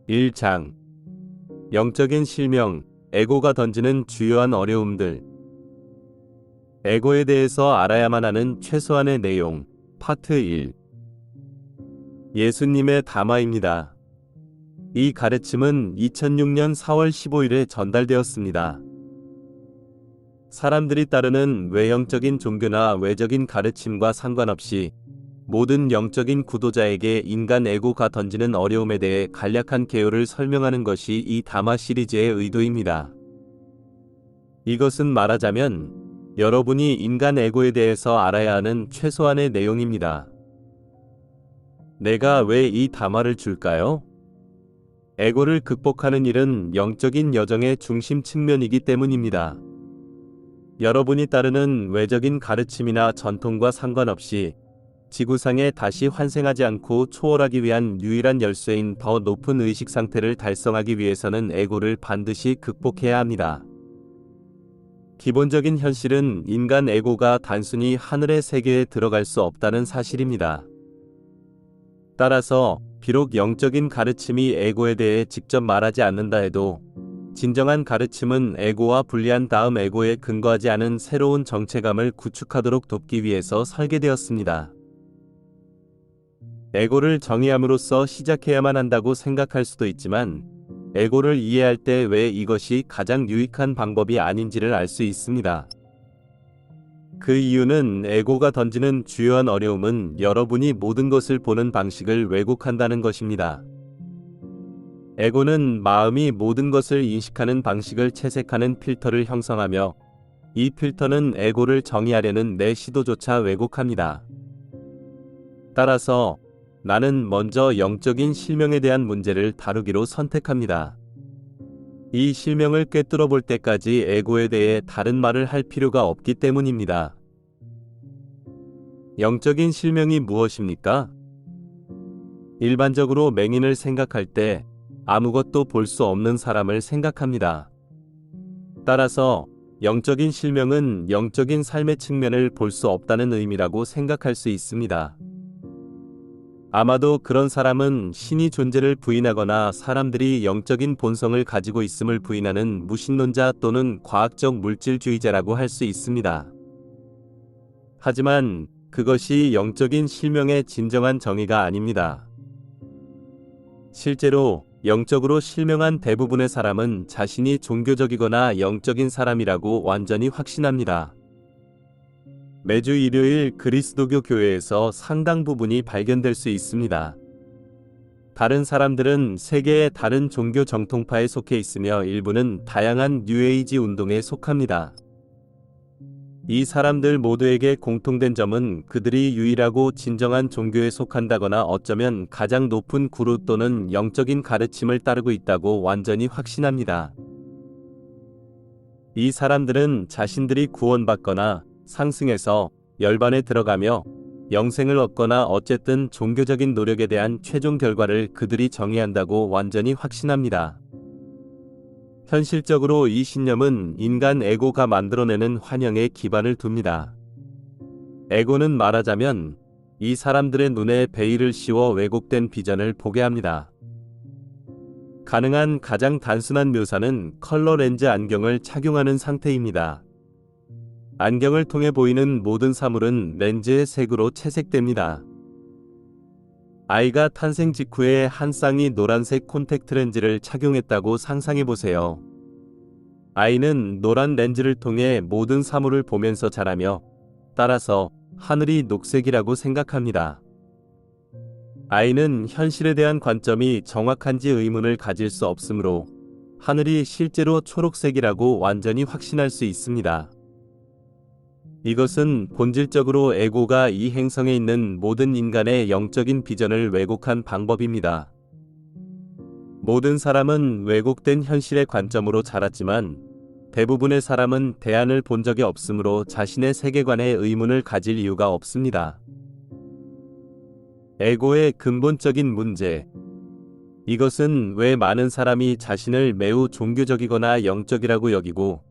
1장 영적인 실명, 에고가 던지는 주요한 어려움들. 에고에 대해서 알아야만 하는 최소한의 내용, 파트 1. 예수님의 담화입니다. 이 가르침은 2006년 4월 15일에 전달되었습니다. 사람들이 따르는 외형적인 종교나 외적인 가르침과 상관없이 모든 영적인 구도자에게 인간 에고가 던지는 어려움에 대해 간략한 개요를 설명하는 것이 이 담화 시리즈의 의도입니다. 이것은 말하자면 여러분이 인간 에고에 대해서 알아야 하는 최소한의 내용입니다. 내가 왜 이 담화를 줄까요? 에고를 극복하는 일은 영적인 여정의 중심 측면이기 때문입니다. 여러분이 따르는 외적인 가르침이나 전통과 상관없이 지구상에 다시 환생하지 않고 초월하기 위한 유일한 열쇠인 더 높은 의식 상태를 달성하기 위해서는 에고를 반드시 극복해야 합니다. 기본적인 현실은 인간 에고가 단순히 하늘의 세계에 들어갈 수 없다는 사실입니다. 따라서 비록 영적인 가르침이 에고에 대해 직접 말하지 않는다 해도 진정한 가르침은 에고와 분리한 다음 에고에 근거하지 않은 새로운 정체감을 구축하도록 돕기 위해서 설계되었습니다. 에고를 정의함으로써 시작해야만 한다고 생각할 수도 있지만 에고를 이해할 때 왜 이것이 가장 유익한 방법이 아닌지를 알 수 있습니다. 그 이유는 에고가 던지는 주요한 어려움은 여러분이 모든 것을 보는 방식을 왜곡한다는 것입니다. 에고는 마음이 모든 것을 인식하는 방식을 채색하는 필터를 형성하며 이 필터는 에고를 정의하려는 내 시도조차 왜곡합니다. 따라서 나는 먼저 영적인 실명에 대한 문제를 다루기로 선택합니다. 이 실명을 꿰뚫어 볼 때까지 에고에 대해 다른 말을 할 필요가 없기 때문입니다. 영적인 실명이 무엇입니까? 일반적으로 맹인을 생각할 때 아무것도 볼 수 없는 사람을 생각합니다. 따라서 영적인 실명은 영적인 삶의 측면을 볼 수 없다는 의미라고 생각할 수 있습니다. 아마도 그런 사람은 신이 존재를 부인하거나 사람들이 영적인 본성을 가지고 있음을 부인하는 무신론자 또는 과학적 물질주의자라고 할 수 있습니다. 하지만 그것이 영적인 실명의 진정한 정의가 아닙니다. 실제로 영적으로 실명한 대부분의 사람은 자신이 종교적이거나 영적인 사람이라고 완전히 확신합니다. 매주 일요일 그리스도교 교회에서 상당 부분이 발견될 수 있습니다. 다른 사람들은 세계의 다른 종교 정통파에 속해 있으며 일부는 다양한 뉴에이지 운동에 속합니다. 이 사람들 모두에게 공통된 점은 그들이 유일하고 진정한 종교에 속한다거나 어쩌면 가장 높은 구루 또는 영적인 가르침을 따르고 있다고 완전히 확신합니다. 이 사람들은 자신들이 구원받거나 상승해서 열반에 들어가며 영생을 얻거나 어쨌든 종교적인 노력에 대한 최종 결과를 그들이 정의한다고 완전히 확신합니다. 현실적으로 이 신념은 인간 에고가 만들어내는 환영에 기반을 둡니다. 에고는 말하자면 이 사람들의 눈에 베일을 씌워 왜곡된 비전을 보게 합니다. 가능한 가장 단순한 묘사는 컬러 렌즈 안경을 착용하는 상태입니다. 안경을 통해 보이는 모든 사물은 렌즈의 색으로 채색됩니다. 아이가 탄생 직후에 한 쌍이 노란색 콘택트 렌즈를 착용했다고 상상해 보세요. 아이는 노란 렌즈를 통해 모든 사물을 보면서 자라며 따라서 하늘이 녹색이라고 생각합니다. 아이는 현실에 대한 관점이 정확한지 의문을 가질 수 없으므로 하늘이 실제로 초록색이라고 완전히 확신할 수 있습니다. 이것은 본질적으로 에고가 이 행성에 있는 모든 인간의 영적인 비전을 왜곡한 방법입니다. 모든 사람은 왜곡된 현실의 관점으로 자랐지만 대부분의 사람은 대안을 본 적이 없으므로 자신의 세계관에 의문을 가질 이유가 없습니다. 에고의 근본적인 문제. 이것은 왜 많은 사람이 자신을 매우 종교적이거나 영적이라고 여기고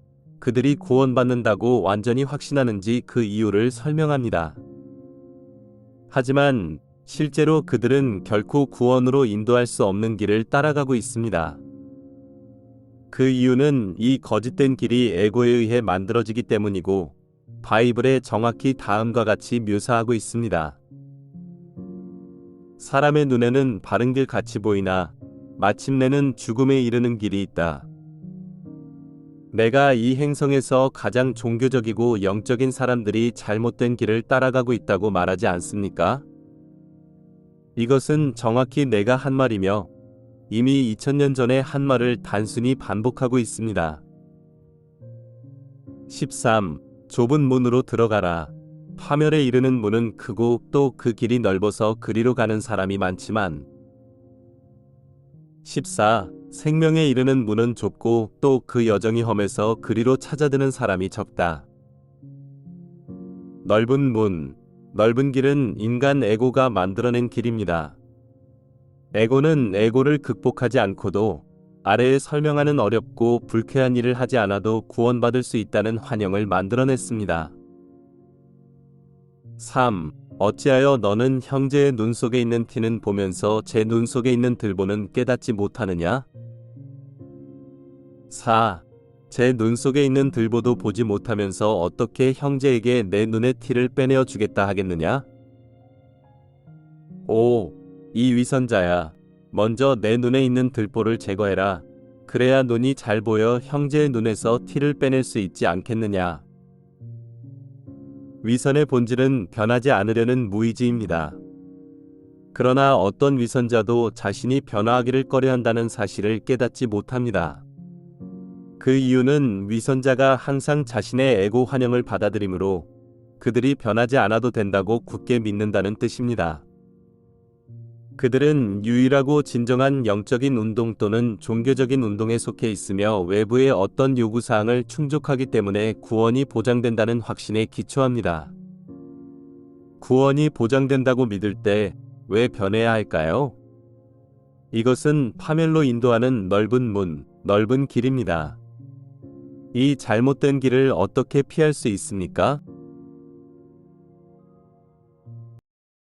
그들이 구원받는다고 완전히 확신하는지 그 이유를 설명합니다. 하지만 실제로 그들은 결코 구원으로 인도할 수 없는 길을 따라가고 있습니다. 그 이유는 이 거짓된 길이 에고에 의해 만들어지기 때문이고, 바이블에 정확히 다음과 같이 묘사하고 있습니다. 사람의 눈에는 바른 길 같이 보이나 마침내는 죽음에 이르는 길이 있다. 내가 이 행성에서 가장 종교적이고 영적인 사람들이 잘못된 길을 따라가고 있다고 말하지 않습니까? 이것은 정확히 내가 한 말이며 이미 2000년 전에 한 말을 단순히 반복하고 있습니다. 13. 좁은 문으로 들어가라. 파멸에 이르는 문은 크고 또 그 길이 넓어서 그리로 가는 사람이 많지만 14. 생명에 이르는 문은 좁고 또 그 여정이 험해서 그리로 찾아드는 사람이 적다. 넓은 문, 넓은 길은 인간 에고가 만들어낸 길입니다. 에고는 에고를 극복하지 않고도 아래에 설명하는 어렵고 불쾌한 일을 하지 않아도 구원받을 수 있다는 환영을 만들어냈습니다. 3. 어찌하여 너는 형제의 눈 속에 있는 티는 보면서 제 눈 속에 있는 들보는 깨닫지 못하느냐? 4. 제 눈 속에 있는 들보도 보지 못하면서 어떻게 형제에게 내 눈의 티를 빼내어 주겠다 하겠느냐? 5. 이 위선자야, 먼저 내 눈에 있는 들보를 제거해라. 그래야 눈이 잘 보여 형제의 눈에서 티를 빼낼 수 있지 않겠느냐? 위선의 본질은 변하지 않으려는 무의지입니다. 그러나 어떤 위선자도 자신이 변화하기를 꺼려한다는 사실을 깨닫지 못합니다. 그 이유는 위선자가 항상 자신의 에고 환영을 받아들이므로 그들이 변하지 않아도 된다고 굳게 믿는다는 뜻입니다. 그들은 유일하고 진정한 영적인 운동 또는 종교적인 운동에 속해 있으며 외부의 어떤 요구사항을 충족하기 때문에 구원이 보장된다는 확신에 기초합니다. 구원이 보장된다고 믿을 때 왜 변해야 할까요? 이것은 파멸로 인도하는 넓은 문, 넓은 길입니다. 이 잘못된 길을 어떻게 피할 수 있습니까?